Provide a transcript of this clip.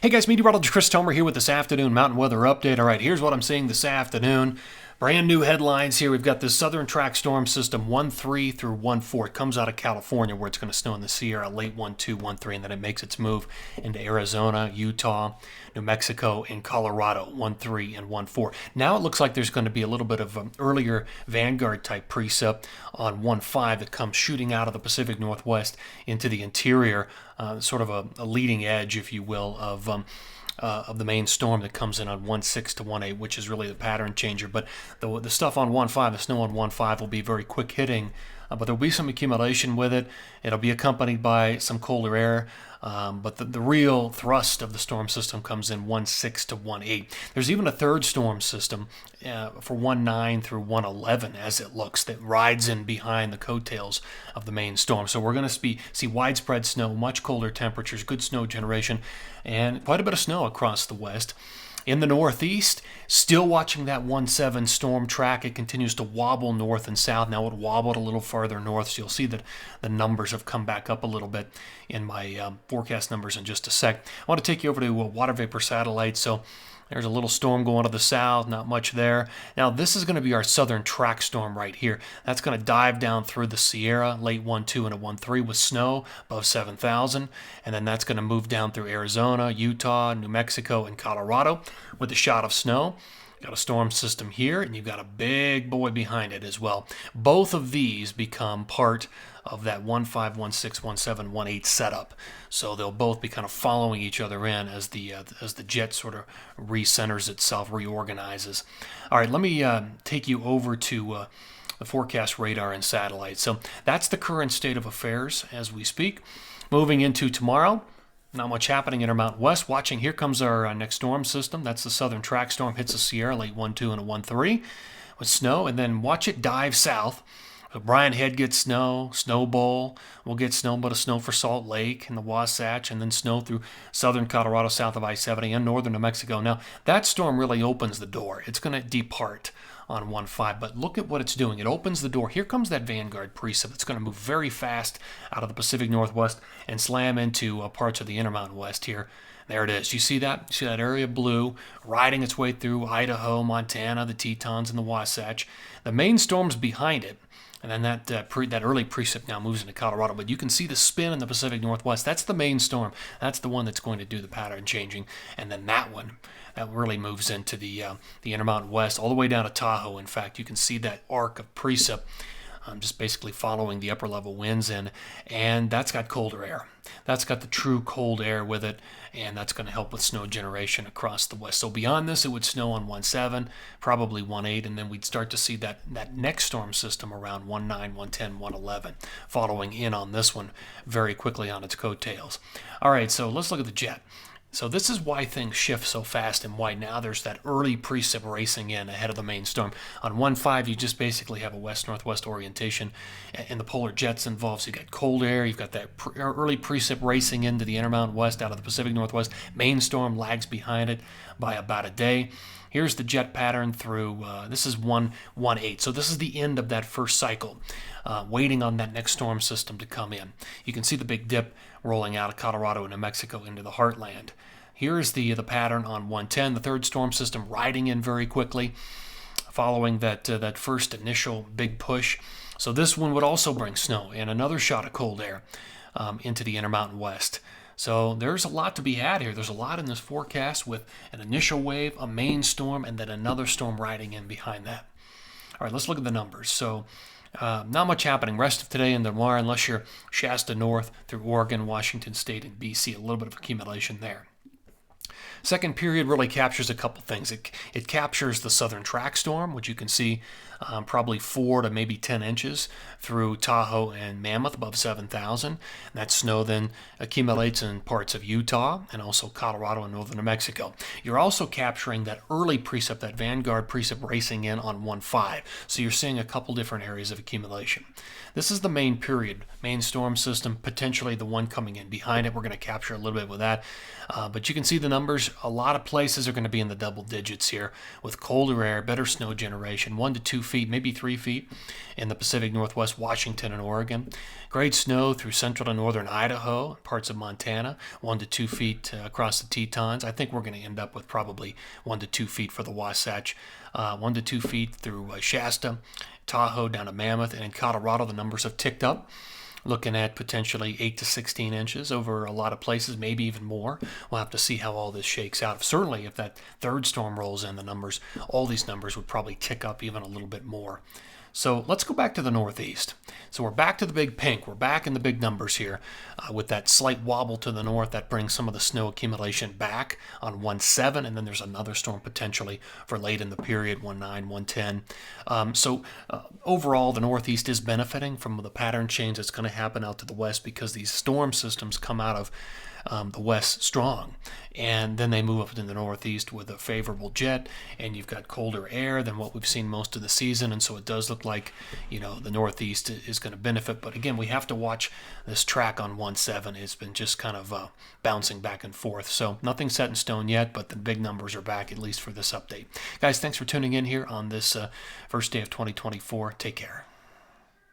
Hey guys, Meteorologist Chris Tomer here with this afternoon mountain weather update. All right, here's what I'm seeing this afternoon. Brand new headlines here. We've got this southern track storm system 1-3 through 1-4. It comes out of California where it's going to snow in the Sierra late 1-2, 1-3, and then it makes its move into Arizona, Utah, New Mexico, and Colorado 1-3 and 1-4. Now it looks like there's going to be a little bit of an earlier vanguard type precip on 1-5 that comes shooting out of the Pacific Northwest into the interior, sort of a leading edge, if you will, of the main storm that comes in on 1-6 to 1-8, which is really the pattern changer. But the stuff on 1-5, the snow on 1-5 will be very quick hitting, but there'll be some accumulation with it. It'll be accompanied by some colder air, but the real thrust of the storm system comes in 1-6 to 1-8. There's even a third storm system for 1-9 through 1-11, as it looks, that rides in behind the coattails of the main storm. So we're going to see widespread snow, much colder temperatures, good snow generation, and quite a bit of snow across the west. In the northeast, still watching that 1-7 storm track. It continues to wobble north and south. Now it wobbled a little farther north, so you'll see that the numbers have come back up a little bit in my forecast numbers in just a sec. I want to take you over to water vapor satellite. So there's a little storm going to the south, not much there. Now this is going to be our southern track storm right here. That's going to dive down through the Sierra, late 1-2 into 1-3 with snow above 7,000. And then that's going to move down through Arizona, Utah, New Mexico, and Colorado with a shot of snow. Got a storm system here, and you've got a big boy behind it as well. Both of these become part of that 1-5, 1-6, 1-7, 1-8 setup. So they'll both be kind of following each other in as the jet sort of recenters itself, reorganizes. All right, let me take you over to the forecast radar and satellite. So that's the current state of affairs as we speak. Moving into tomorrow. Not much happening in our Mountain West. Watching, here comes our next storm system. That's the southern track storm, hits the Sierra late 1-2 and a 1-3 with snow. And then watch it dive south. Bryan Head gets snow, Snowbowl. We'll get snow, but a snow for Salt Lake and the Wasatch, and then snow through southern Colorado, south of I-70, and northern New Mexico. Now, that storm really opens the door. It's going to depart on 1-5, but look at what it's doing. It opens the door. Here comes that vanguard precip. It's going to move very fast out of the Pacific Northwest and slam into parts of the Intermountain West here. There it is. You see that? You see that area of blue riding its way through Idaho, Montana, the Tetons, and the Wasatch. The main storm's behind it. And then that early precip now moves into Colorado. But you can see the spin in the Pacific Northwest. That's the main storm. That's the one that's going to do the pattern changing. And then that one, that really moves into the Intermountain West, all the way down to Tahoe. In fact, you can see that arc of precip just basically following the upper level winds in. And that's got colder air. That's got the true cold air with it, and that's going to help with snow generation across the west. So beyond this, it would snow on 1-7, probably 1-8, and then we'd start to see that next storm system around 1-9, 1-10, 1-11, following in on this one very quickly on its coattails. All right, so let's look at the jet. So this is why things shift so fast and why now there's that early precip racing in ahead of the main storm. On 1-5, you just basically have a west-northwest orientation, and the polar jets involved. So you've got cold air, you've got that early precip racing into the Intermountain West out of the Pacific Northwest. Main storm lags behind it by about a day. Here's the jet pattern through, this is 1-8. So this is the end of that first cycle, waiting on that next storm system to come in. You can see the big dip rolling out of Colorado and New Mexico into the heartland. Here is the pattern on 1-10, the third storm system riding in very quickly, following that first initial big push. So this one would also bring snow and another shot of cold air into the Intermountain West. So there's a lot to be had here. There's a lot in this forecast with an initial wave, a main storm, and then another storm riding in behind that. All right, let's look at the numbers. So not much happening rest of today and tomorrow unless you're Shasta North through Oregon, Washington State, and BC. A little bit of accumulation there. Second period really captures a couple things. It captures the southern track storm, which you can see probably 4 to maybe 10 inches through Tahoe and Mammoth above 7,000. That snow then accumulates in parts of Utah and also Colorado and northern New Mexico. You're also capturing that early precip, that vanguard precip racing in on 1-5. So you're seeing a couple different areas of accumulation. This is the main period, main storm system, potentially the one coming in behind it. We're going to capture a little bit with that. But you can see the numbers. A lot of places are going to be in the double digits here with colder air, better snow generation, 1 to 2 feet, maybe 3 feet in the Pacific Northwest, Washington, and Oregon. Great snow through central to northern Idaho, parts of Montana, 1 to 2 feet across the Tetons. I think we're going to end up with probably 1 to 2 feet for the Wasatch, 1 to 2 feet through Shasta, Tahoe down to Mammoth, and in Colorado the numbers have ticked up. Looking at potentially 8 to 16 inches over a lot of places, maybe even more. We'll have to see how all this shakes out. Certainly, if that third storm rolls in, all these numbers would probably tick up even a little bit more. So let's go back to the Northeast. So we're back to the big pink. We're back in the big numbers here with that slight wobble to the north. That brings some of the snow accumulation back on 1/7, and then there's another storm potentially for late in the period, 1/9, 1/10. Overall, the Northeast is benefiting from the pattern change that's going to happen out to the west because these storm systems come out of the west strong, and then they move up into the Northeast with a favorable jet, and you've got colder air than what we've seen most of the season, and so it does look like the Northeast is going to benefit. But again, we have to watch this track on 1/7. It's been just kind of bouncing back and forth, so nothing set in stone yet, but the big numbers are back, at least for this update. Guys, thanks for tuning in here on this first day of 2024. Take care.